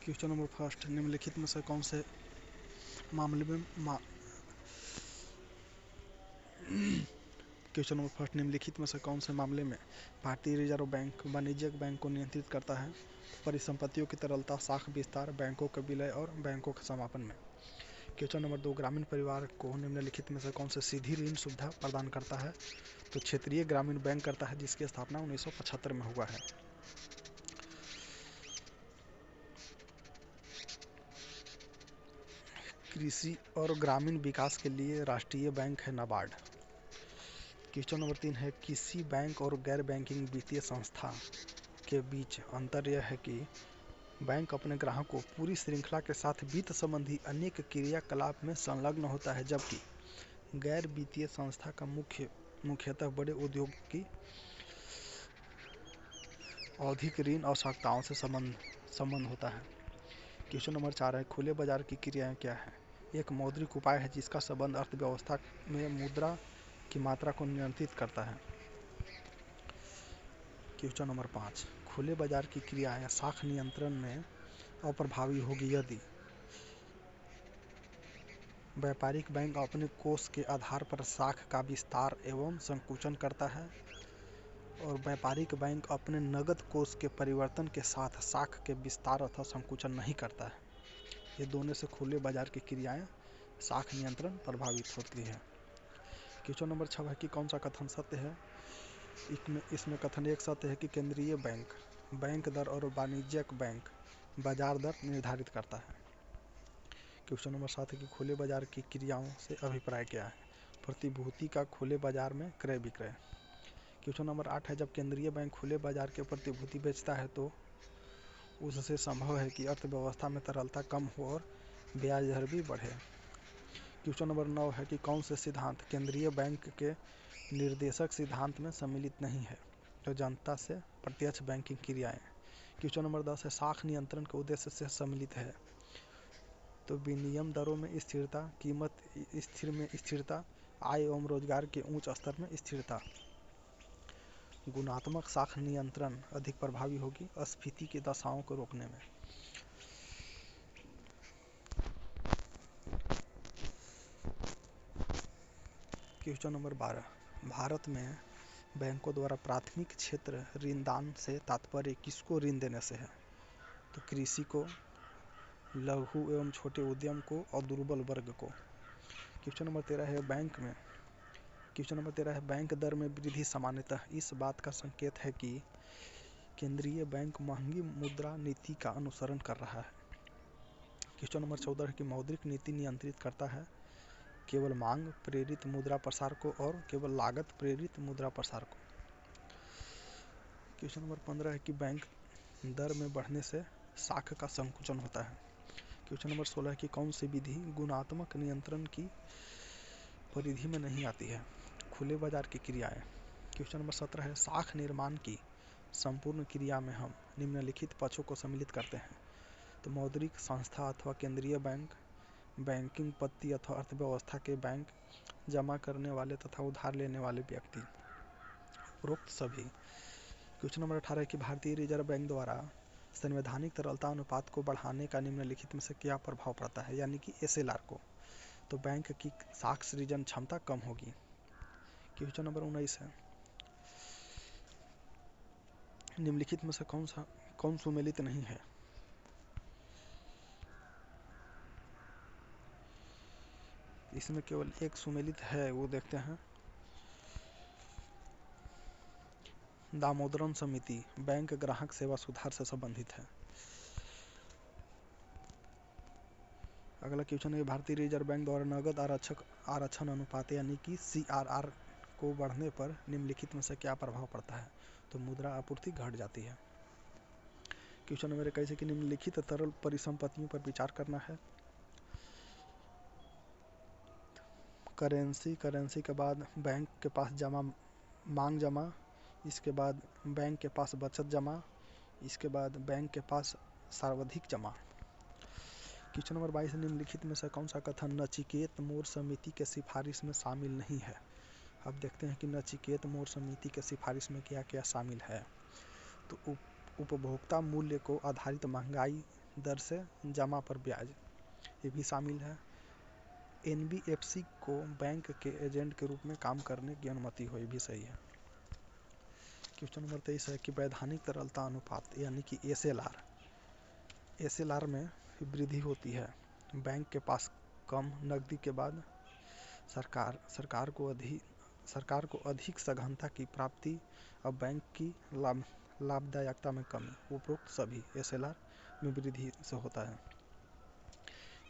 Question number first, निम्नलिखित में से कौन से मामले में क्वेश्चन नंबर फर्स्ट, निम्नलिखित में से कौन से मामले में भारतीय रिजर्व बैंक वाणिज्यिक बैंक को नियंत्रित करता है? परिसंपत्तियों की तरलता, शाख विस्तार, बैंकों के विलय और बैंकों के समापन में। क्वेश्चन नंबर 2, ग्रामीण परिवार को निम्नलिखित में से कौन से सीधी ऋण सुविधा प्रदान करता है? तो क्षेत्रीय ग्रामीण बैंक करता है, जिसकी स्थापना 1975 में हुआ है। कृषि और ग्रामीण विकास के लिए राष्ट्रीय बैंक है नाबार्ड। क्वेश्चन नंबर 3 है, किसी बैंक और गैर बैंकिंग वित्तीय संस्था के बीच अंतर यह है कि बैंक अपने ग्राहकों को पूरी श्रृंखला के साथ वित्त संबंधी अनेक क्रियाकलाप में संलग्न होता है, जबकि गैर वित्तीय संस्था का मुख्यतः बड़े उद्योग की औद्योगिक ऋण आवश्यकताओं से संबंध होता है। क्वेश्चन नंबर 4 है, खुले बाजार की क्रियाएं क्या है? एक मौद्रिक उपाय है जिसका संबंध अर्थव्यवस्था में मुद्रा की मात्रा को नियंत्रित करता है। क्वेश्चन नंबर 5, खुले बाजार की क्रियाएं शाख नियंत्रण में अप्रभावी होगी यदि व्यापारिक बैंक अपने कोष के आधार पर शाख का विस्तार एवं संकुचन करता है और व्यापारिक बैंक अपने नकद कोष के परिवर्तन के साथ शाख के विस्तार अथवा संकुचन नहीं करता है। ये दोनों से खुले बाजार की क्रियाएं शाख नियंत्रण प्रभावित होती है। क्वेश्चन नंबर 6 है कि कौन सा कथन सत्य है? इसमें कथन एक सत्य है कि केंद्रीय बैंक बैंक दर और वाणिज्यिक बैंक बाजार दर निर्धारित करता है। क्वेश्चन नंबर 7 है कि खुले बाजार की क्रियाओं से अभिप्राय क्या है? प्रतिभूति का खुले बाजार में क्रय विक्रय। क्वेश्चन नंबर 8 है, जब केंद्रीय बैंक खुले बाजार के प्रतिभूति बेचता है तो उससे संभव है कि अर्थव्यवस्था में तरलता कम हो और ब्याज दर भी बढ़े। क्वेश्चन नंबर 9 है कि कौन से सिद्धांत केंद्रीय बैंक के निर्देशक सिद्धांत में सम्मिलित नहीं है? तो जनता से प्रत्यक्ष बैंकिंग क्रियाएं। क्वेश्चन नंबर 10 है, शाख नियंत्रण के उद्देश्य से सम्मिलित है? तो विनिमय दरों में स्थिरता, कीमत स्थिर में स्थिरता, आय एवं रोजगार के उच्च स्तर में स्थिरता। गुणात्मक शाख नियंत्रण अधिक प्रभावी होगी अस्फीति की दशाओं को रोकने में। क्वेश्चन नंबर 12, भारत में बैंकों द्वारा प्राथमिक क्षेत्र ऋणदान से तात्पर्य किसको ऋण देने से है? तो कृषि को, लघु एवं छोटे उद्यम को और दुर्बल वर्ग को। क्वेश्चन नंबर 13 है, बैंक दर में वृद्धि सामान्यतः इस बात का संकेत है कि केंद्रीय बैंक महंगी मुद्रा नीति का अनुसरण कर रहा है। क्वेश्चन नंबर 14 है कि मौद्रिक नीति नियंत्रित करता है केवल मांग प्रेरित मुद्रा प्रसार को और केवल लागत प्रेरित मुद्रा प्रसार को। क्वेश्चन नंबर 15 है कि बैंक दर में बढ़ने से शाख का संकुचन होता है। क्वेश्चन नंबर 16 है कि कौन सी विधि गुणात्मक नियंत्रण की परिधि में नहीं आती है? खुले बाजार की क्रियाएं। क्वेश्चन नंबर 17 है, शाख निर्माण की संपूर्ण क्रिया में हम निम्नलिखित पक्षों को सम्मिलित करते हैं? तो मौद्रिक संस्था अथवा केंद्रीय बैंक, बैंकिंग पत्ती अथवा अर्थव्यवस्था के बैंक, जमा करने वाले तथा उधार लेने वाले व्यक्ति, उपरोक्त सभी। क्वेश्चन नंबर 18 है कि भारतीय रिजर्व बैंक द्वारा संवैधानिक तरलता अनुपात को बढ़ाने का निम्नलिखित में से क्या प्रभाव पड़ता है, यानी कि SLR को? तो बैंक की शाख सृजन क्षमता कम होगी। क्वेश्चन नंबर 19 है, निम्नलिखित में से कौन सुमेलित नहीं है? इसमें केवल एक सुमेलित है, वो देखते हैं। दामोदरम समिति बैंक ग्राहक सेवा सुधार से संबंधित है। अगला क्वेश्चन है, भारतीय रिजर्व बैंक द्वारा नगद आरक्षण अनुपात यानी कि CRR को बढ़ने पर निम्नलिखित में से क्या प्रभाव पड़ता है? तो मुद्रा आपूर्ति घट जाती है। क्वेश्चन नंबर 21 है कि निम्नलिखित तरल परिसंपत्तियों पर विचार करना है। करेंसी के बाद बैंक के पास मांग जमा, इसके बाद बैंक के पास बचत जमा, इसके बाद बैंक के पास सार्वधिक जमा। क्वेश्चन नंबर 22, निम्नलिखित में से कौन सा कथन नचिकेत मोर समिति के सिफारिश में शामिल नहीं है? अब देखते हैं कि नचिकेत मोर समिति के सिफारिश में क्या क्या शामिल है। तो उपभोक्ता मूल्य को आधारित महंगाई दर से जमा पर ब्याज, ये भी शामिल है। एनबीएफसी को बैंक के एजेंट के रूप में काम करने की अनुमति हो, ये भी सही है। क्वेश्चन नंबर 23 है कि वैधानिक तरलता अनुपात यानी कि एसएलआर में वृद्धि होती है। बैंक के पास कम नकदी के बाद सरकार को अधिक सघनता की प्राप्ति और बैंक की लाभदायकता में कमी, उपरोक्त सभी एसएलआर में वृद्धि से होता है।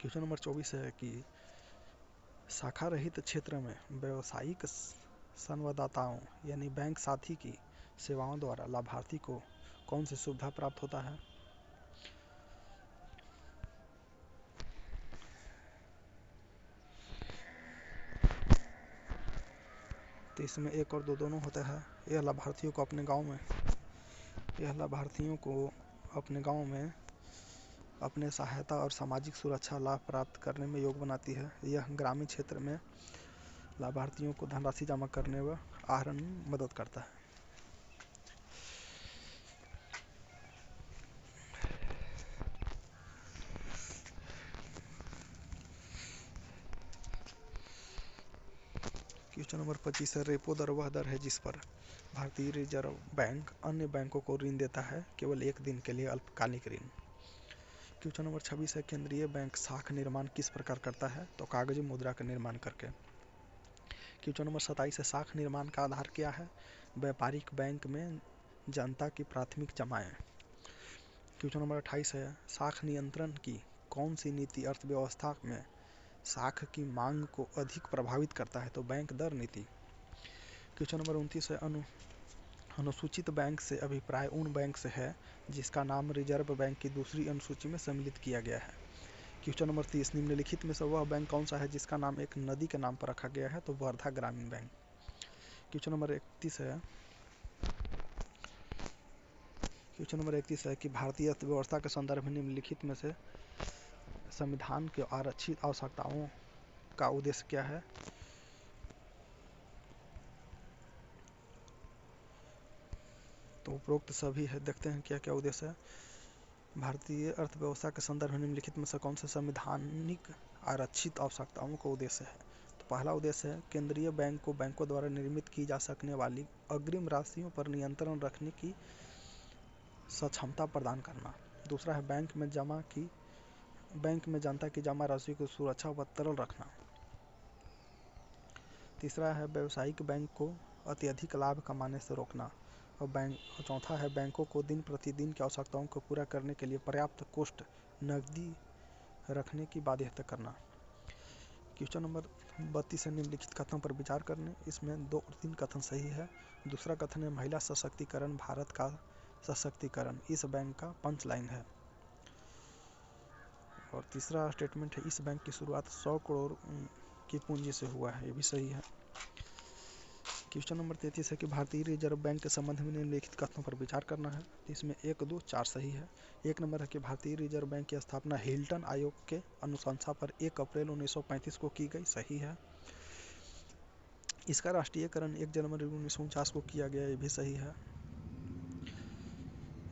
क्वेश्चन नंबर 24 है कि शाखा रहित क्षेत्र में व्यावसायिक संवाददाताओं यानी बैंक साथी की सेवाओं द्वारा लाभार्थी को कौन सी सुविधा प्राप्त होता है? तो इसमें 1 और 2 दोनों होता है। यह लाभार्थियों को अपने गांव में अपने सहायता और सामाजिक सुरक्षा लाभ प्राप्त करने में योग्य बनाती है। यह ग्रामीण क्षेत्र में लाभार्थियों को धनराशि जमा करने व आहरण में मदद करता है। क्वेश्चन नंबर 25 है रेपो दर वह दर है जिस पर भारतीय रिजर्व बैंक अन्य बैंकों को ऋण देता है, केवल 1 दिन के लिए अल्पकालिक ऋण। क्वेश्चन नंबर 26 है केंद्रीय बैंक शाख निर्माण किस प्रकार करता है? तो कागजी मुद्रा का निर्माण करके। क्वेश्चन नंबर 27 है शाख निर्माण का आधार क्या है? व्यापारिक बैंक में जनता की प्राथमिक जमाएं। क्वेश्चन नंबर 28 है शाख नियंत्रण की कौन सी नीति अर्थव्यवस्था में शाख की मांग को अधिक प्रभावित करता है? तो बैंक दर नीति। क्वेश्चन नंबर 29 है अनुसूचित बैंक से अभिप्राय उन बैंक से है जिसका नाम रिजर्व बैंक की दूसरी अनुसूची में सम्मिलित किया गया है। क्वेश्चन नंबर 30 निम्नलिखित में से वह बैंक कौन सा है जिसका नाम एक नदी के नाम पर रखा गया है? तो वर्धा ग्रामीण बैंक। क्वेश्चन नंबर 31 है कि भारतीय अर्थव्यवस्था के संदर्भ में निम्नलिखित में से संविधान के आरक्षित आवश्यकताओं का उद्देश्य क्या है? तो उपरोक्त सभी है, देखते हैं क्या क्या उद्देश्य है। भारतीय अर्थव्यवस्था के संदर्भ में निम्नलिखित में से कौन से संवैधानिक आरक्षित आवश्यकताओं का उद्देश्य है? तो पहला उद्देश्य है केंद्रीय बैंक को बैंकों द्वारा निर्मित की जा सकने वाली अग्रिम राशियों पर नियंत्रण रखने की सक्षमता प्रदान करना। दूसरा है बैंक में जनता की जमा राशि को सुरक्षा व तरल रखना। तीसरा है व्यावसायिक बैंक को अत्यधिक लाभ कमाने से रोकना। और चौथा है बैंकों को दिन प्रतिदिन की आवश्यकताओं को पूरा करने के लिए पर्याप्त कोष्ठ नकदी रखने की बाध्यता करना। क्वेश्चन नंबर 32 है निम्नलिखित कथनों पर विचार करने। इसमें 2 और 3 कथन सही है। दूसरा कथन है महिला सशक्तिकरण भारत का सशक्तिकरण इस बैंक का पंच लाइन है। और तीसरा स्टेटमेंट है इस बैंक की शुरुआत 100 करोड़ की पूंजी से हुआ है, ये भी सही है। क्वेश्चन नंबर 33 है कि भारतीय रिजर्व बैंक के संबंध में निम्नलिखित कथनों पर विचार करना है। इसमें 1, 2, 4 सही है। 1 नंबर है कि भारतीय रिजर्व बैंक की स्थापना हिल्टन आयोग के अनुशंसा पर 1 अप्रैल 1935 को की गई, सही है। इसका राष्ट्रीयकरण 1 जनवरी 1949 को किया गया, ये भी सही है।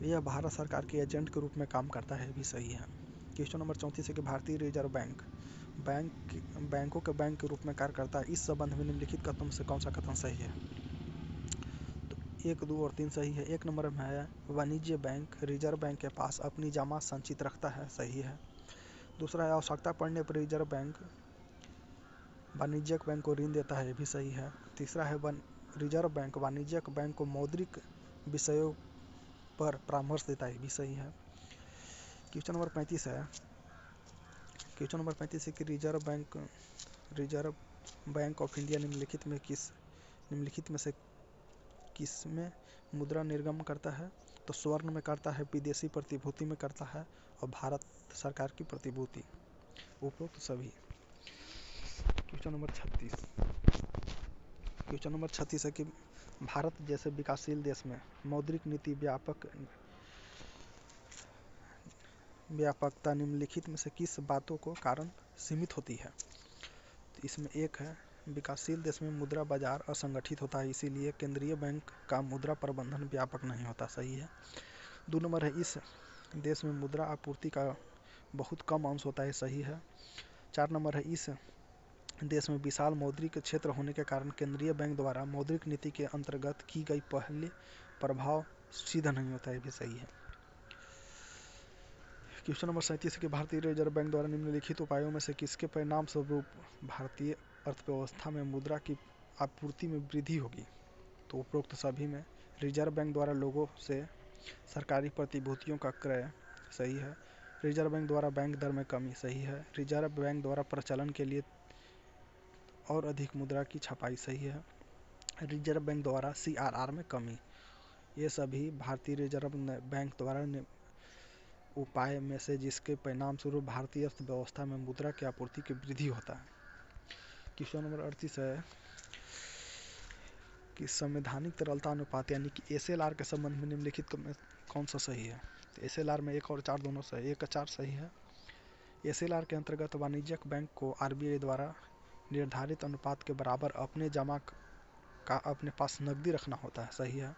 यह भारत सरकार के एजेंट के रूप में काम करता है, ये भी सही है। क्वेश्चन नंबर 34 है कि भारतीय रिजर्व बैंक बैंकों के बैंक के रूप में कार्य करता है। इस संबंध में निम्नलिखित कथनों में से कौन सा कथन सही है? तो 1, 2 और 3 सही है। 1 नंबर में है वाणिज्य बैंक रिजर्व बैंक के पास अपनी जमा संचित रखता है, सही है। दूसरा है आवश्यकता पड़ने पर रिजर्व बैंक वाणिज्यिक बैंक को ऋण देता है, ये भी सही है। तीसरा है रिजर्व बैंक वाणिज्यिक बैंक को मौद्रिक विषयों पर परामर्श देता है, ये भी सही है। क्वेश्चन नंबर 35 है कि रिजर्व बैंक ऑफ इंडिया निम्नलिखित में से किसमें मुद्रा निर्गम करता है? तो स्वर्ण में करता है, विदेशी प्रतिभूति में करता है और भारत सरकार की प्रतिभूति, उपरोक्त सभी। क्वेश्चन नंबर 36 है कि भारत जैसे विकासशील देश में मौद्रिक नीति व्यापकता निम्नलिखित में से किस बातों को कारण सीमित होती है? तो इसमें 1 है विकासशील देश में मुद्रा बाजार असंगठित होता है, इसीलिए केंद्रीय बैंक का मुद्रा प्रबंधन व्यापक नहीं होता, सही है। 2 नंबर है देश में मुद्रा आपूर्ति का बहुत कम अंश होता है, सही है। 4 नंबर है, इस देश में विशाल मौद्रिक क्षेत्र होने के कारण केंद्रीय बैंक द्वारा मौद्रिक नीति के अंतर्गत की गई पहले प्रभाव सीधा नहीं होता है, भी सही है। क्वेश्चन नंबर 37 कि भारतीय रिजर्व बैंक द्वारा निम्नलिखित उपायों में से किसके परिणाम स्वरूप भारतीय अर्थव्यवस्था में मुद्रा की आपूर्ति में वृद्धि होगी? तो उपरोक्त सभी में। रिजर्व बैंक द्वारा लोगों से सरकारी प्रतिभूतियों का क्रय, सही है। रिजर्व बैंक द्वारा बैंक दर में कमी, सही है। रिजर्व बैंक द्वारा प्रचलन के लिए और अधिक मुद्रा की छपाई, सही है। रिजर्व बैंक द्वारा CRR में कमी, ये सभी भारतीय रिजर्व बैंक द्वारा उपाय में से जिसके परिणाम स्वरूप भारतीय अर्थव्यवस्था में मुद्रा की आपूर्ति की वृद्धि होता है। क्वेश्चन नंबर 38 है कि संवैधानिक तरलता अनुपात यानी कि SLR के संबंध में निम्नलिखित में कौन सा सही है? तो SLR में 1 और 4 दोनों सही, 1 और 4 सही है। SLR के अंतर्गत वाणिज्यिक बैंक को RBI द्वारा निर्धारित अनुपात के बराबर अपने जमा का अपने पास नकदी रखना होता है, सही है।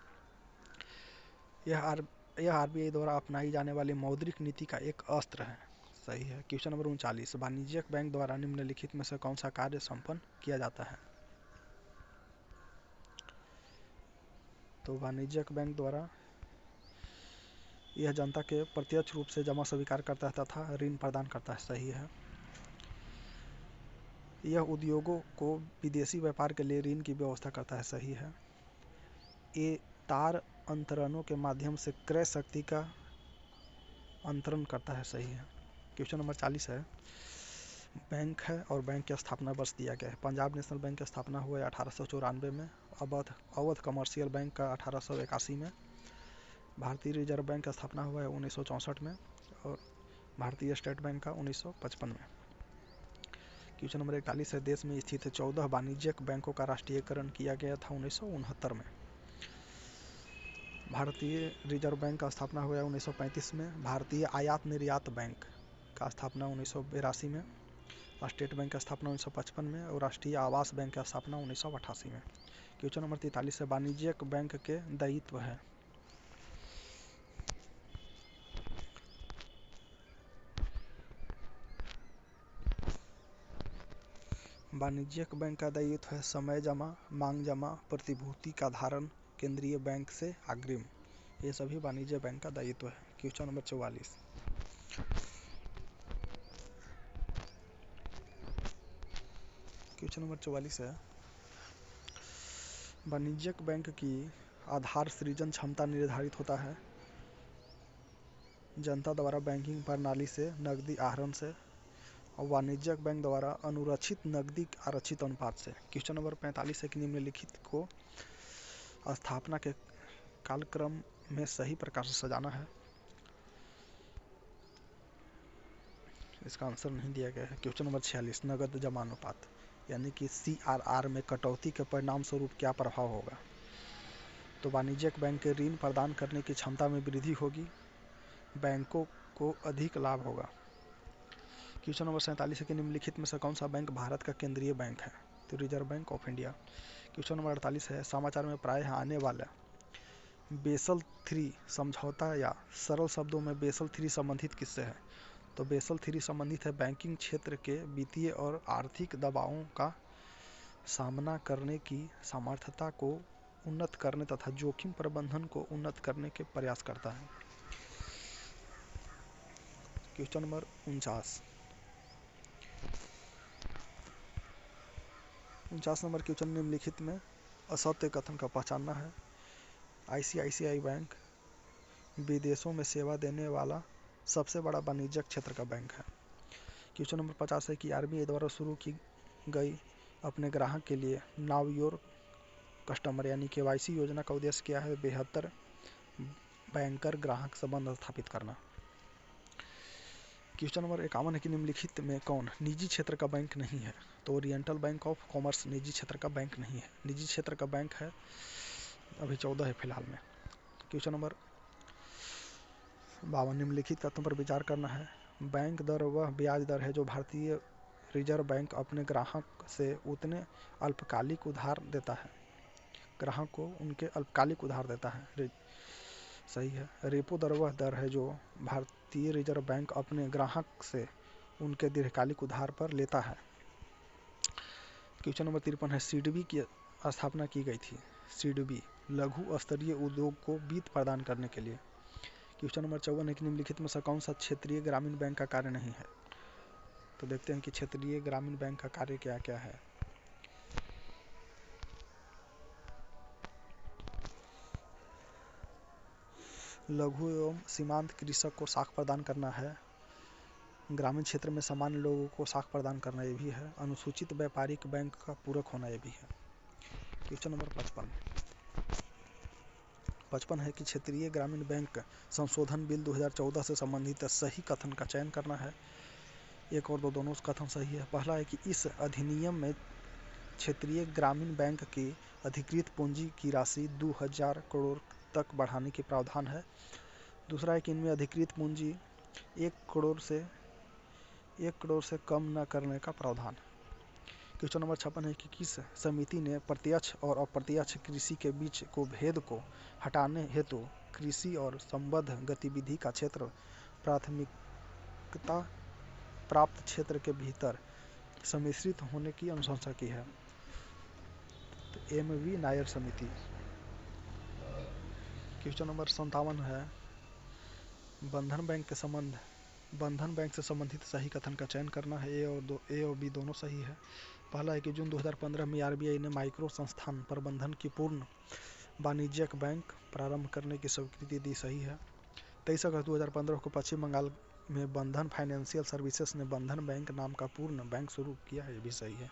यह RBI द्वारा अपनाई जाने वाली मौद्रिक नीति का एक अस्त्र है, सही है। क्वेश्चन नंबर 39 वाणिज्यिक बैंक द्वारा निम्नलिखित में से कौन सा कार्य संपन्न किया जाता है? तो वाणिज्यिक बैंक द्वारा यह जनता के प्रत्यक्ष रूप से जमा स्वीकार करता है तथा ऋण प्रदान करता है, सही है। यह उद्योगों को विदेशी व्यापार के लिए ऋण की व्यवस्था करता है, सही है। ये तार अंतरणों के माध्यम से क्रय शक्ति का अंतरण करता है, सही है। क्वेश्चन नंबर 40 है, बैंक है और बैंक की स्थापना वर्ष दिया गया है। पंजाब नेशनल बैंक की स्थापना हुआ है 1894 में, अवध कमर्शियल बैंक का 1881 में, भारतीय रिजर्व बैंक का स्थापना हुआ है 1964 में और भारतीय स्टेट बैंक का 1955 में। क्वेश्चन नंबर 41 है, देश में स्थित 14 वाणिज्यिक बैंकों का राष्ट्रीयकरण किया गया था 1969 में। भारतीय रिजर्व बैंक का स्थापना हुआ है 1935 में, भारतीय आयात निर्यात बैंक का स्थापना 1982 में, स्टेट बैंक का स्थापना 1955 में और राष्ट्रीय आवास बैंक का स्थापना 1988 में। क्वेश्चन नंबर 43 है, वाणिज्यिक बैंक के दायित्व है। वाणिज्यिक बैंक का दायित्व है समय जमा, मांग जमा, प्रतिभूति का धारण केंद्रीय बैंक से अग्रिम, ये सभी वाणिज्य बैंक का दायित्व है। क्वेश्चन नंबर 44 क्वेश्चन नंबर 44 है, वाणिज्यिक बैंक की आधार सृजन क्षमता निर्धारित होता है जनता द्वारा बैंकिंग प्रणाली से नकदी आहरण से और वाणिज्यिक बैंक द्वारा अनुरक्षित नकदी आरक्षित अनुपात से। क्वेश्चन नंबर 45 है कि निम्नलिखित को स्थापना के कालक्रम में सही प्रकार से सजाना है। इसका आंसर नहीं दिया गया है। क्वेश्चन नंबर 46 नगद जमा अनुपात यानी कि CRR में कटौती के परिणाम स्वरूप क्या प्रभाव होगा? तो वाणिज्यिक बैंक के ऋण प्रदान करने की क्षमता में वृद्धि होगी, बैंकों को अधिक लाभ होगा। क्वेश्चन नंबर 47 है कि निम्नलिखित में से कौन सा बैंक भारत का केंद्रीय बैंक है? तो reserve bank of India. Question number 48 है, समाचार में प्रायः आने वाला बेसल 3 समझौता या सरल शब्दों में बेसल 3 संबंधित किससे है? तो बेसल 3 संबंधित है बैंकिंग क्षेत्र के वित्तीय और आर्थिक दबावों का सामना करने की सामर्थ्यता को उन्नत करने तथा जोखिम प्रबंधन को उन्नत करने के प्रयास करता है। क्वेश्चन नंबर 49 नंबर क्वेश्चन निम्नलिखित में असत्य कथन का पहचानना है। ICICI बैंक विदेशों में सेवा देने वाला सबसे बड़ा वाणिज्यिक क्षेत्र का बैंक है। क्वेश्चन नंबर 50 है कि RBI द्वारा शुरू की गई अपने ग्राहक के लिए नाउ योर कस्टमर यानी KYC योजना का उद्देश्य क्या है? बेहतर बैंकर ग्राहक संबंध स्थापित करना। क्वेश्चन नंबर 51 है कि निम्नलिखित में कौन निजी क्षेत्र का बैंक नहीं है? तो ओरिएंटल बैंक ऑफ कॉमर्स निजी क्षेत्र का बैंक नहीं है। निजी क्षेत्र का बैंक है अभी 14 है फिलहाल में। क्वेश्चन नंबर 52 निम्नलिखित तथ्यों पर विचार करना है। बैंक दर वह ब्याज दर है जो भारतीय रिजर्व बैंक अपने ग्राहक से उतने अल्पकालिक उधार देता है, ग्राहक को उनके अल्पकालिक उधार देता है। सही है। रेपो दर वह दर है जो भारतीय रिजर्व बैंक अपने ग्राहक से उनके दीर्घकालिक उधार पर लेता है। क्वेश्चन नंबर 53 है, सिडबी की स्थापना की गई थी। सिडबी लघु स्तरीय उद्योग को वित्त प्रदान करने के लिए। क्वेश्चन नंबर 54 है कि निम्नलिखित में से कौन सा क्षेत्रीय ग्रामीण बैंक का कार्य नहीं है। तो देखते हैं कि क्षेत्रीय ग्रामीण बैंक का कार्य क्या क्या है। लघु एवं सीमांत कृषक को साख प्रदान करना है। ग्रामीण क्षेत्र में सामान्य लोगों को साख प्रदान करना ये भी है। अनुसूचित व्यापारिक बैंक का पूरक होना ये भी है। क्वेश्चन नंबर 55 है कि क्षेत्रीय ग्रामीण बैंक संशोधन बिल 2014 से संबंधित सही कथन का चयन करना है। एक और दो दोनों कथन सही है। पहला है कि इस अधिनियम में क्षेत्रीय ग्रामीण बैंक की अधिकृत पूंजी की राशि 2000 करोड़ तक बढ़ाने की प्रावधान है। दूसरा है कि इनमें अधिकृत पूंजी 1 करोड़ से कम न करने का प्रावधान। क्वेश्चन नंबर 56 है कि किस समिति ने प्रत्यक्ष और अप्रत्यक्ष कृषि के बीच को भेद को हटाने हेतु कृषि और संबद्ध गतिविधि का क्षेत्र प्राथमिकता प्राप्त क्षेत्र के भीतर सम्मिश्रित होने की अनुशंसा की है। तो एम.वी. नायर समिति। क्वेश्चन नंबर 57 है, बंधन बैंक से संबंधित सही कथन का चयन करना है। ए और बी दोनों सही है। पहला है कि जून 2015 में आरबीआई ने माइक्रो संस्थान प्रबंधन की पूर्ण वाणिज्यिक बैंक प्रारंभ करने की स्वीकृति दी। सही है। 23 अगस्त 2015 को पश्चिम बंगाल में बंधन फाइनेंशियल सर्विसेज ने बंधन बैंक नाम का पूर्ण बैंक शुरू किया। ये भी सही है।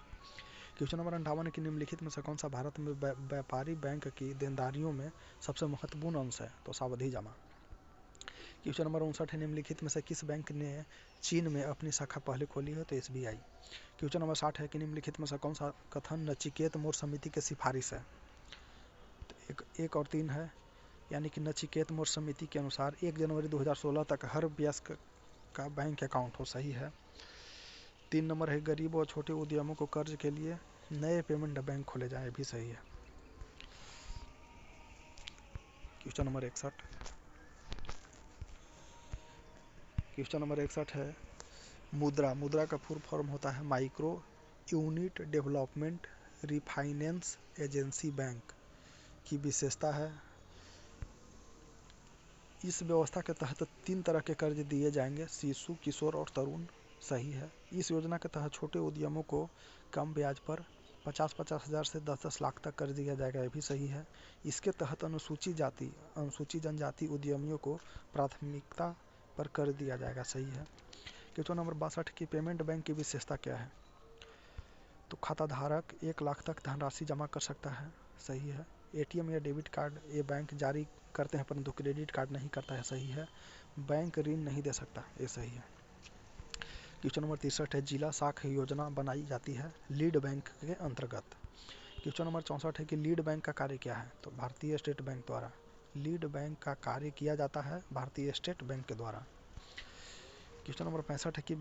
क्वेश्चन नंबर 58 है कि निम्नलिखित में से कौन सा भारत में व्यापारी बैंक की देनदारियों में सबसे महत्वपूर्ण अंश है। तो सावधि जमा। क्वेश्चन नंबर 59 है, निम्नलिखित में से किस बैंक ने चीन में अपनी शाखा पहले खोली है। तो एसबीआई। क्वेश्चन नंबर 60 है कि निम्नलिखित में से कौन सा कथन नचिकेत मोर समिति की सिफारिश है। तो एक और 3 है, यानी कि नचिकेत मोर समिति के अनुसार 1 जनवरी 2016 तक हर वयस्क का बैंक अकाउंट हो। सही है। 3 नंबर है, गरीबों और छोटे उद्यमों को कर्ज के लिए नए पेमेंट बैंक खोले जाए। भी सही है। क्वेश्चन नंबर 61 है, मुद्रा का फुल फॉर्म होता है micro unit development refinance agency bank की विशेषता है। इस व्यवस्था के तहत 3 तरह के कर्ज दिए जाएंगे, शिशु, किशोर और तरुण। सही है। इस योजना के तहत छोटे उद्यमों को कम ब्याज पर 50-50 हज़ार से 10-10 लाख तक कर्ज दिया जाएगा। ये भी सही है। इसके तहत अनुसूचित जनजाति उद्यमियों को प्राथमिकता पर कर्ज दिया जाएगा। सही है। क्वेश्चन नंबर 62 की पेमेंट बैंक की विशेषता क्या है। तो खाता धारक 1 लाख तक धनराशि जमा कर सकता है। सही है। एटीएम या डेबिट कार्ड ये बैंक जारी करते हैं परंतु क्रेडिट कार्ड नहीं करता है। सही है। बैंक ऋण नहीं दे सकता। ये सही है। क्वेश्चन नंबर 63 है, जिला शाख योजना बनाई जाती है लीड बैंक के अंतर्गत। क्वेश्चन नंबर 64 है कि लीड बैंक का कार्य क्या है। तो भारतीय स्टेट बैंक द्वारा लीड बैंक का कार्य किया जाता है भारतीय स्टेट बैंक के द्वारा। क्वेश्चन नंबर 65 है कि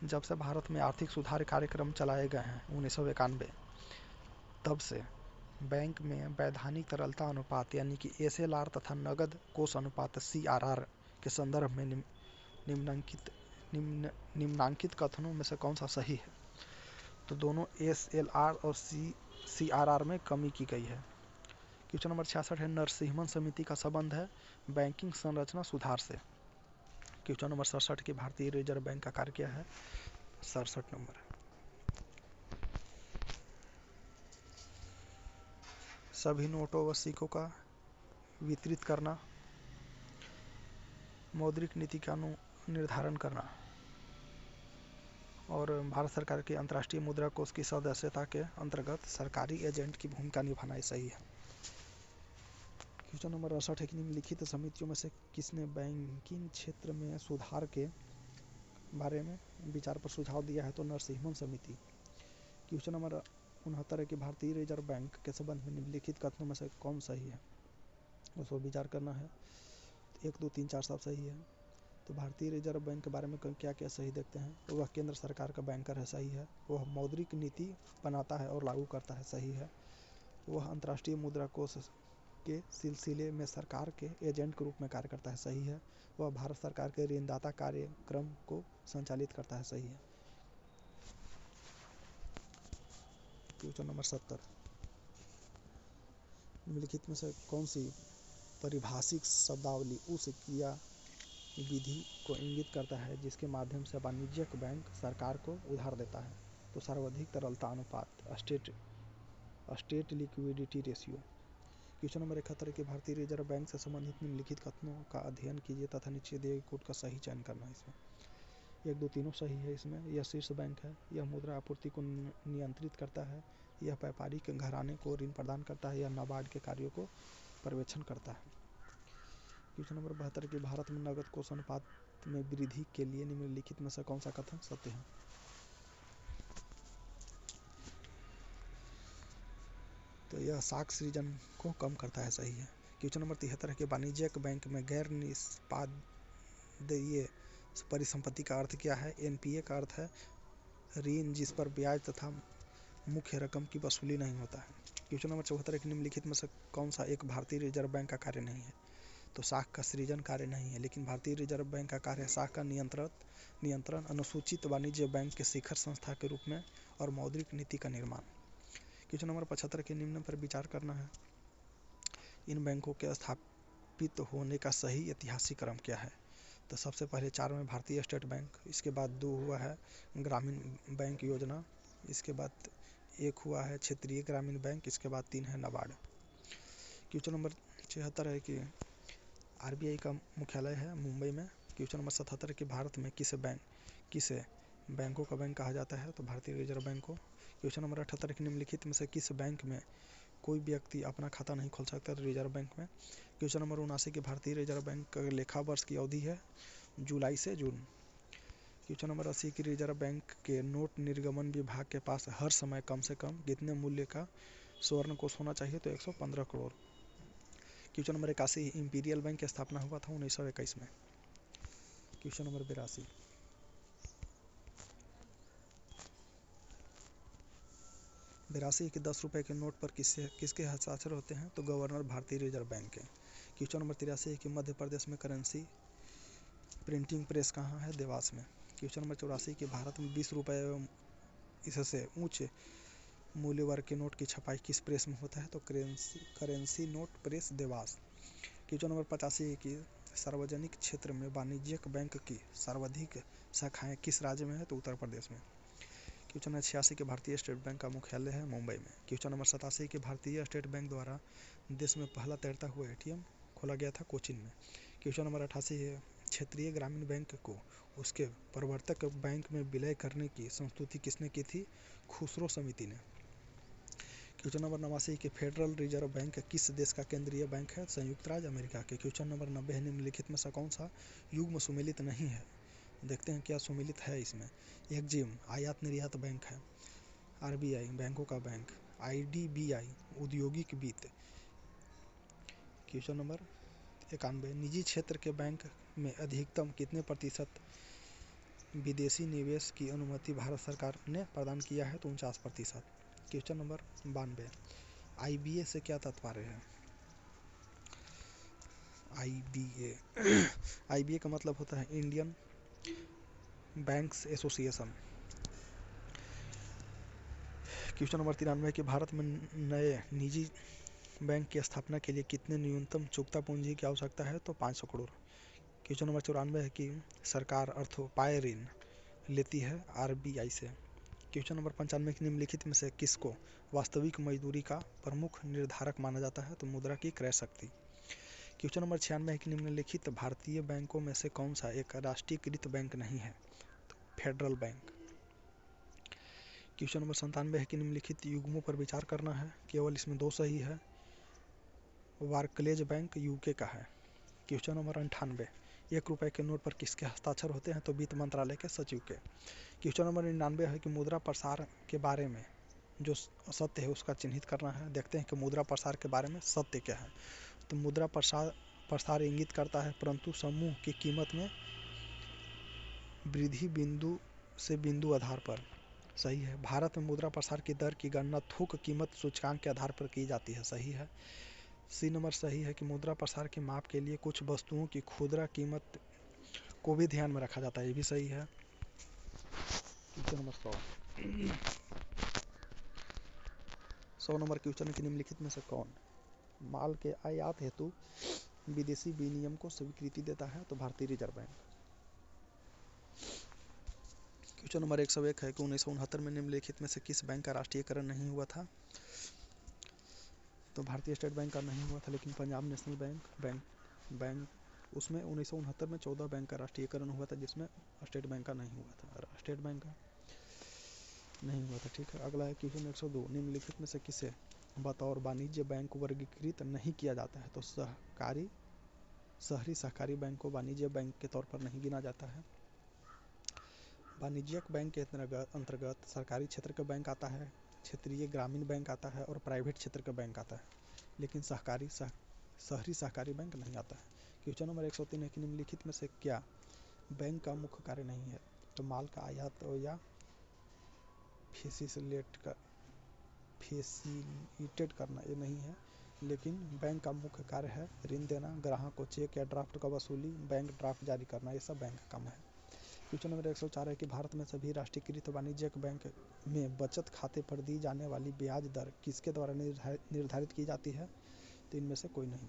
जब से भारत में आर्थिक सुधार कार्यक्रम चलाए गए हैं 1991, तब से बैंक में वैधानिक तरलता अनुपात यानी कि एसएलआर तथा नगद कोष अनुपात सीआरआर के संदर्भ में निम्नांकित कथनों में से कौन सा सही है। तो दोनों एसएलआर और सीआरआर में कमी की गई है। क्वेश्चन नंबर 66 है, नरसिम्हन समिति का संबंध है बैंकिंग संरचना सुधार से। क्वेश्चन नंबर 67 की भारतीय रिजर्व बैंक का कार्य क्या है। 67 नंबर। सभी नोटों व सिक्कों का वितरित करना, मौद्रिक नीति का निर्धारण करना और भारत सरकार के अंतर्राष्ट्रीय मुद्रा कोष की सदस्यता के अंतर्गत सरकारी एजेंट की भूमिका निभाना सही है। क्वेश्चन नंबर 68 है कि निम्नलिखित समितियों में से किसने बैंकिंग क्षेत्र में सुधार के बारे में विचार पर सुझाव दिया है। तो नरसिम्हन समिति। क्वेश्चन नंबर 69 है कि भारतीय रिजर्व बैंक के संबंध में निम्नलिखित कथनों में से कौन सही है, उसको विचार करना है। 1, 2, 3, 4 सब सही है। तो भारतीय रिजर्व बैंक के बारे में क्या क्या सही देखते हैं। तो वह केंद्र सरकार का बैंकर है। सही है। वह मौद्रिक नीति बनाता है और लागू करता है। सही है। वह अंतर्राष्ट्रीय मुद्रा कोष के सिलसिले में सरकार के एजेंट के रूप में कार्य करता है, सही है। वह भारत सरकार के ऋणदाता कार्यक्रम को संचालित करता है, सही है। क्वेश्चन नंबर 70, निम्नलिखित में से कौन सी परिभाषिक शब्दावली उस क्रिया विधि को इंगित करता है जिसके माध्यम से वाणिज्यिक बैंक सरकार को उधार देता है? तो सर्वाधिक तरलता अनुपात, state liquidity ratio. Question number 71 कि भारतीय रिजर्व बैंक से संबंधित निम्नलिखित कथनों का अध्ययन कीजिए तथा नीचे दिए गए कोड का सही चयन करना है। इसमें 1, 2, तीनों सही है। इसमें यह शीर्ष बैंक है, यह मुद्रा आपूर्ति को नियंत्रित करता है, यह व्यापारिक घराने को ऋण प्रदान करता है, यह नाबार्ड के कार्यों को पर्यवेक्षण करता है। क्वेश्चन नंबर 72 कि भारत में नगद कोष अनुपात में वृद्धि के लिए निम्नलिखित में से कौन सा कथन सत्य है? तो यह साख सृजन को कम करता है, सही है। क्वेश्चन नंबर 73 कि वाणिज्यिक बैंक में गैर निष्पादनीय परिसंपत्ति का अर्थ क्या है? एनपीए का अर्थ है ऋण जिस पर ब्याज तथा मुख्य रकम की वसूली नहीं होता है। क्वेश्चन नंबर 74 कि निम्नलिखित में से कौन सा एक भारतीय रिजर्व बैंक का कार्य नहीं है? तो साख का सृजन कार्य नहीं है, लेकिन भारतीय रिजर्व बैंक का कार्य है साख का नियंत्रण, अनुसूचित वाणिज्य बैंक के शिखर संस्था के रूप में और मौद्रिक नीति का निर्माण। क्वेश्चन नंबर 75 के निम्न पर विचार करना है। इन बैंकों के स्थापित होने का सही ऐतिहासिक क्रम क्या है? तो सबसे पहले 4 में भारतीय स्टेट बैंक, इसके बाद 2 हुआ है ग्रामीण बैंक योजना, इसके बाद 1 हुआ है क्षेत्रीय ग्रामीण बैंक, इसके बाद 3 है नाबार्ड। क्वेश्चन नंबर 76 है कि आरबीआई का मुख्यालय है मुंबई में। क्वेश्चन नंबर 77 कि भारत में किसे बैंकों का बैंक कहा जाता है? तो भारतीय रिजर्व बैंक को। क्वेश्चन नंबर 78 कि निम्नलिखित में से किस बैंक में कोई व्यक्ति अपना खाता नहीं खोल सकता? रिजर्व बैंक में। क्वेश्चन नंबर 79 कि भारतीय रिजर्व बैंक का लेखा वर्ष की अवधि है जुलाई से जून। क्वेश्चन नंबर 80 कि रिजर्व बैंक के नोट निर्गमन विभाग के पास हर समय कम से कम कितने मूल्य का स्वर्ण कोष होना चाहिए? तो 115 crore. Question number 81 imperial bank की स्थापना हुआ था 1921 में। क्वेश्चन नंबर 82 कि 10 रुपए के नोट पर किसके हस्ताक्षर होते हैं? तो गवर्नर भारतीय रिजर्व बैंक के। क्वेश्चन नंबर 83 कि मध्य प्रदेश में करेंसी प्रिंटिंग प्रेस कहाँ है? देवास में। क्वेश्चन नंबर 84 कि भारत में 20 रुपये एवं इससे उच्च मूल्य वर्ग के नोट की छपाई किस प्रेस में होता है? तो currency note press, Dewas. Question number 85 कि सार्वजनिक क्षेत्र में वाणिज्यिक बैंक की सर्वाधिक शाखाएं किस राज्य में है? तो उत्तर प्रदेश में। क्वेश्चन नंबर 86 कि भारतीय स्टेट बैंक का मुख्यालय है मुंबई में। क्वेश्चन नंबर 87 कि भारतीय स्टेट बैंक द्वारा देश में पहला तैरता हुआ एटीएम खोला गया था कोचीन में। क्वेश्चन नंबर 88 है क्षेत्रीय ग्रामीण बैंक को उसके प्रवर्तक बैंक में विलय करने की संस्तुति किसने की थी? खुसरो समिति ने। क्वेश्चन नंबर 89 कि फेडरल रिजर्व बैंक किस देश का केंद्रीय बैंक है? संयुक्त राज्य अमेरिका के। क्वेश्चन नंबर 90 है निम्नलिखित में से कौन सा युग्म सुमेलित नहीं है? देखते हैं क्या सुमेलित है इसमें। एक्जिम आयात निर्यात बैंक है, आरबीआई बैंकों का बैंक, आईडीबीआई औद्योगिक वित्त। क्वेश्चन नंबर 91 निजी क्षेत्र के बैंक में अधिकतम कितने प्रतिशत विदेशी निवेश की अनुमति भारत सरकार ने प्रदान किया है? तो 49%। क्वेश्चन नंबर 92 आईबीए से क्या तात्पर्य है? आईबीए का मतलब होता है Indian banks association. Question number 93 कि भारत में नए निजी बैंक की स्थापना के लिए कितने न्यूनतम चुकता पूंजी की आवश्यकता है? तो 500 करोड़। क्वेश्चन नंबर 94 है कि सरकार अर्थोपाय ऋण लेती है आरबीआई से। क्वेश्चन नंबर 95 कि निम्नलिखित में से किसको वास्तविक मजदूरी का प्रमुख निर्धारक माना जाता है? तो मुद्रा की क्रय शक्ति। क्वेश्चन नंबर 96 है कि निम्नलिखित भारतीय बैंकों में से कौन सा एक राष्ट्रीयकृत बैंक नहीं है? तो फेडरल बैंक। क्वेश्चन नंबर 97 है कि निम्नलिखित युग्मों पर विचार करना है, केवल इसमें 2 सही है। बार्कलेज बैंक यूके का है। क्वेश्चन नंबर 98 1 रुपए के नोट पर किसके हस्ताक्षर होते हैं? तो वित्त मंत्रालय के सचिव के। क्वेश्चन नंबर 99 है कि मुद्रा प्रसार के बारे में जो सत्य है उसका चिन्हित करना है। देखते हैं कि मुद्रा प्रसार के बारे में सत्य क्या है। तो मुद्रा प्रसार इंगित करता है परंतु समूह की कीमत में वृद्धि बिंदु से बिंदु आधार पर, सही है। भारत में मुद्रा प्रसार की दर की गणना थोक कीमत सूचकांक के आधार पर की जाती है, सही है। सी नंबर सही है कि मुद्रा प्रसार की माप के लिए कुछ वस्तुओं की खुदरा कीमत को भी ध्यान में रखा जाता है, ये भी सही है। क्वेश्चन नंबर 100 नंबर क्वेश्चन की निम्नलिखित में से कौन माल के आयात हेतु विदेशी विनिमय को स्वीकृति देता है? तो भारतीय रिजर्व बैंक। क्वेश्चन नंबर 101 है कि 1969 में निम्नलिखित में से किस बैंक का राष्ट्रीयकरण नहीं हुआ था? तो भारतीय स्टेट बैंक का नहीं हुआ था, लेकिन पंजाब नेशनल बैंक उसमें 1969 में 14 बैंक का राष्ट्रीयकरण हुआ था, जिसमें स्टेट बैंक का नहीं हुआ था, स्टेट बैंक का नहीं हुआ था। ठीक है, अगला है क्वेश्चन 102, निम्नलिखित में से किसे बतौर वाणिज्य बैंक वर्गीकृत नहीं किया जाता है? तो शहरी सहकारी बैंक को वाणिज्य बैंक के तौर पर नहीं गिना जाता है। वाणिज्यिक बैंक के अंतर्गत सरकारी क्षेत्र का बैंक आता है, क्षेत्रीय ग्रामीण बैंक आता है और प्राइवेट क्षेत्र का बैंक आता है, लेकिन शहरी सहकारी बैंक नहीं आता है। क्वेश्चन नंबर 103 है कि निम्नलिखित में से क्या बैंक का मुख्य कार्य नहीं है? तो माल का आयात या फैसिलिटेट करना ये नहीं है, लेकिन बैंक का मुख्य कार्य है ऋण देना, ग्राहक को चेक या ड्राफ्ट का वसूली, बैंक ड्राफ्ट जारी करना, ये सब बैंक का काम है। क्वेश्चन नंबर 104 है कि भारत में सभी राष्ट्रीयकृत वाणिज्यिक बैंक में बचत खाते पर दी जाने वाली ब्याज दर किसके द्वारा निर्धारित की जाती है? तो इनमें से कोई नहीं।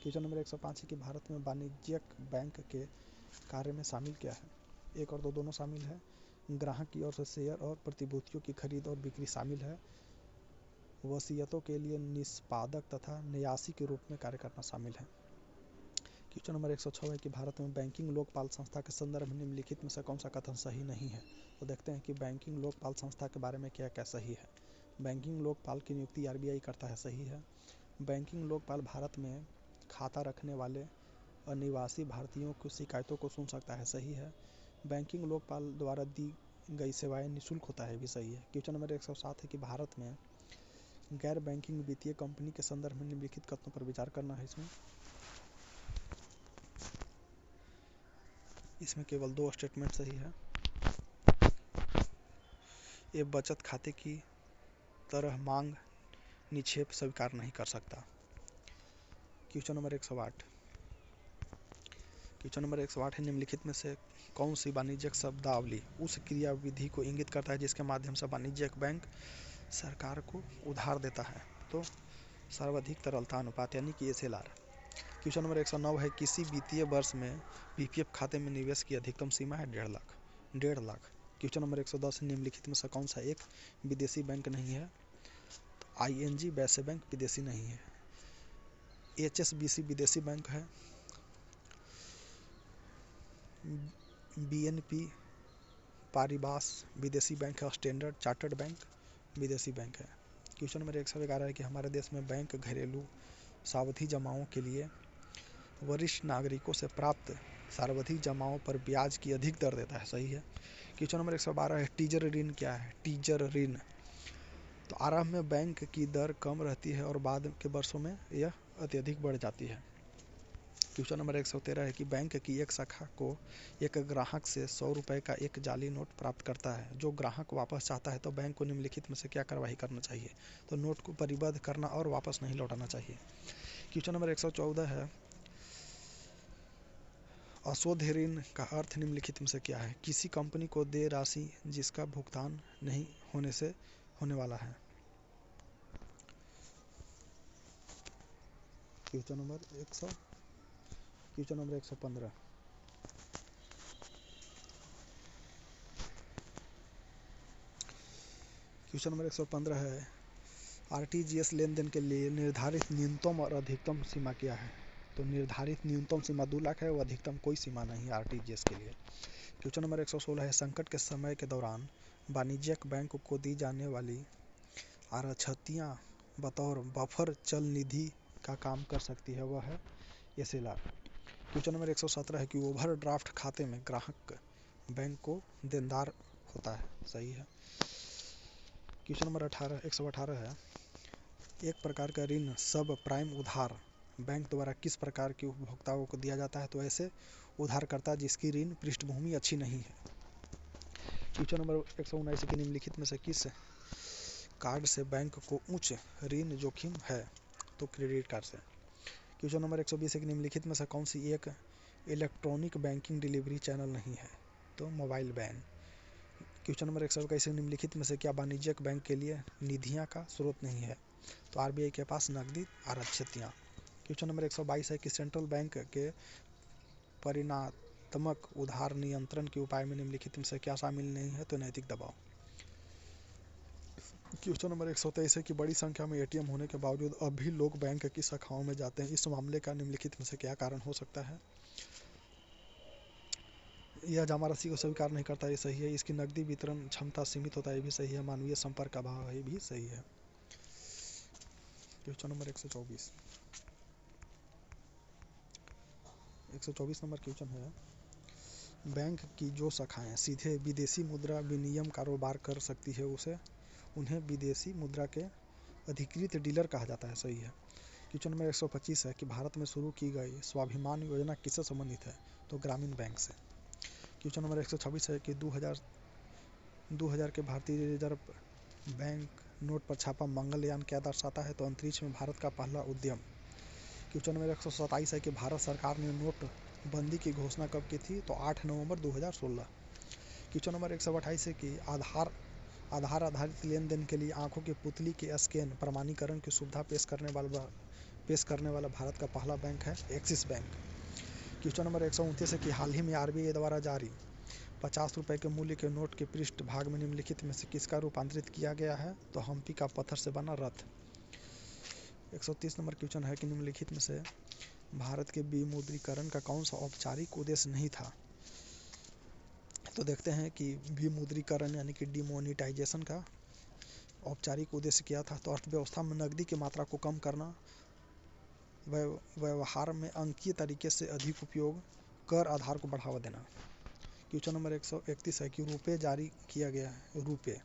क्वेश्चन नंबर 105 है कि भारत में वाणिज्यिक बैंक के कार्य में शामिल क्या है? 1 और 2 दोनों शामिल है। ग्राहक की ओर से शेयर और प्रतिभूतियों की खरीद और बिक्री शामिल है। वसीयतों के लिए निष्पादक तथा न्यासी के रूप में कार्य करना शामिल है। क्वेश्चन नंबर 106 है कि भारत में बैंकिंग लोकपाल संस्था के संदर्भ में निम्नलिखित में से कौन सा कथन सही नहीं है? तो देखते हैं कि बैंकिंग लोकपाल संस्था के बारे में क्या क्या सही है। बैंकिंग लोकपाल की नियुक्ति आरबीआई करता है, सही है। बैंकिंग लोकपाल भारत में खाता रखने वाले अनिवासी भारतीयों की शिकायतों को सुन सकता है, सही है। बैंकिंग लोकपाल द्वारा दी गई सेवाएं निःशुल्क होता है, भी सही है। क्वेश्चन नंबर 107 है कि भारत में गैर बैंकिंग वित्तीय कंपनी के संदर्भ में निम्नलिखित कथनों पर विचार करना है। इसमें केवल 2 स्टेटमेंट सही है। ये बचत खाते की तरह मांग निक्षेप स्वीकार नहीं कर सकता। क्वेश्चन नंबर 108 है निम्नलिखित में से कौन सी वाणिज्यिक शब्दावली उस क्रियाविधि को इंगित करता है जिसके माध्यम से वाणिज्यिक बैंक सरकार को उधार देता है? तो सर्वाधिक तरलता अनुपात यानी कि SLR। क्वेश्चन नंबर 109 है किसी वित्तीय वर्ष में पीपीएफ खाते में निवेश की अधिकतम सीमा है 1.5 लाख। क्वेश्चन नंबर 110 निम्नलिखित में से कौन सा एक विदेशी बैंक नहीं है? तो ING वैश्य बैंक विदेशी नहीं है। HSBC विदेशी बैंक है। BNP पारिबास विदेशी बैंक है। स्टैंडर्ड चार्टर्ड बैंक विदेशी बैंक है। क्वेश्चन नंबर 111 है कि हमारे देश में बैंक घरेलू सावधि जमाओं के लिए वरिष्ठ नागरिकों से प्राप्त सार्वधिक जमाओं पर ब्याज की अधिक दर देता है, सही है। क्वेश्चन नंबर 112 है टीजर ऋण क्या है? टीजर ऋण तो आरंभ में बैंक की दर कम रहती है और बाद के वर्षों में यह अत्यधिक बढ़ जाती है। क्वेश्चन नंबर 113 है कि बैंक की एक शाखा को एक ग्राहक से 100 रुपये का एक जाली नोट प्राप्त करता है। जो ग्राहक वापस चाहता है तो बैंक को निम्नलिखित में से क्या कार्रवाई करना चाहिए? तो नोट को परिबद्ध करना और वापस नहीं लौटाना चाहिए। क्वेश्चन नंबर 114 है अशोध ऋण का अर्थ निम्नलिखित में से क्या है? किसी कंपनी को देय राशि जिसका भुगतान नहीं होने से होने वाला है। क्वेश्चन नंबर 115 क्वेश्चन नंबर 115 है आरटीजीएस लेन देन के लिए निर्धारित न्यूनतम और अधिकतम सीमा क्या है? तो निर्धारित न्यूनतम सीमा 2 लाख है और अधिकतम कोई सीमा नहीं है आरटीजीएस के लिए। क्वेश्चन नंबर 116 है संकट के समय के दौरान वाणिज्यिक बैंक को दी जाने वाली आरक्षतियाँ बतौर बफर चल निधि का काम कर सकती है, वह है SLR। क्वेश्चन नंबर 117 है कि ओवर ड्राफ्ट खाते में ग्राहक बैंक को देनदार होता है, सही है। क्वेश्चन नंबर 118 है एक प्रकार का ऋण सब प्राइम उधार बैंक द्वारा किस प्रकार के उपभोक्ताओं को दिया जाता है? तो ऐसे उधारकर्ता जिसकी ऋण पृष्ठभूमि अच्छी नहीं है। क्वेश्चन नंबर 119 के निम्नलिखित में से किस कार्ड से बैंक को उच्च ऋण जोखिम है? तो क्रेडिट कार्ड से। क्वेश्चन नंबर 120 है कि निम्नलिखित में से कौन सी एक इलेक्ट्रॉनिक बैंकिंग डिलीवरी चैनल नहीं है? तो मोबाइल वैन। क्वेश्चन नंबर 121 निम्नलिखित में से क्या वाणिज्यिक बैंक के लिए निधियां का स्रोत नहीं है? तो आरबीआई के पास नकदी आरक्षितियाँ। क्वेश्चन नंबर 122 है कि सेंट्रल बैंक के परिणात्मक उधार नियंत्रण के उपाय में निम्नलिखित में से क्या शामिल नहीं है? तो नैतिक दबाव। क्वेश्चन नंबर 123 है कि बड़ी संख्या में एटीएम होने के बावजूद अब भी लोग बैंक की शाखाओं में जाते हैं, इस मामले का निम्नलिखित में से क्या कारण हो सकता है? यह जमा राशि को स्वीकार नहीं करता, ये सही है। इसकी नकदी वितरण क्षमता सीमित होता है, ये भी सही है। मानवीय संपर्क का अभाव है, ये भी सही है। क्वेश्चन नंबर 124 नंबर क्वेश्चन है, बैंक की जो शाखाएं सीधे विदेशी मुद्रा विनिमय कारोबार कर सकती है उन्हें विदेशी मुद्रा के अधिकृत डीलर कहा जाता है, सही है। क्वेश्चन नंबर 125 है कि भारत में शुरू की गई स्वाभिमान योजना किससे संबंधित है? तो ग्रामीण बैंक से। क्वेश्चन नंबर 126 है कि 2000 के भारतीय रिजर्व बैंक नोट पर छापा मंगलयान क्या दर्शाता है? तो अंतरिक्ष में भारत का पहला उद्यम। क्वेश्चन नंबर 127 है कि भारत सरकार ने नोट बंदी की घोषणा कब की थी? तो 8 नवंबर 2016। क्वेश्चन नंबर 128 है कि आधार आधारित लेन देन के लिए आंखों की पुतली के स्कैन प्रमाणीकरण की सुविधा पेश करने वाला भारत का पहला बैंक है एक्सिस बैंक। क्वेश्चन नंबर 129 है कि हाल ही में आरबीआई द्वारा जारी 50 रुपए के मूल्य के नोट के पृष्ठ भाग में निम्नलिखित में से किसका रूपांतरित किया गया है? तो हम्पी का पत्थर से बना रथ। 130 नंबर क्वेश्चन है कि निम्नलिखित में से भारत के विमुद्रीकरण का कौन सा औपचारिक उद्देश्य नहीं था? तो देखते हैं कि विमुद्रीकरण यानी कि डिमोनेटाइजेशन का औपचारिक उद्देश्य क्या था? तो अर्थव्यवस्था में नकदी की मात्रा को कम करना, व्यवहार में अंकीय तरीके से अधिक उपयोग, कर आधार को बढ़ावा देना। क्वेश्चन नंबर 131 है कि रुपये जारी किया गया है। रुपये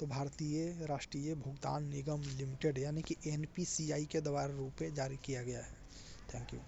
तो भारतीय राष्ट्रीय भुगतान निगम लिमिटेड यानी कि एनपीसीआई के द्वारा रुपये जारी किया गया है। Thank you.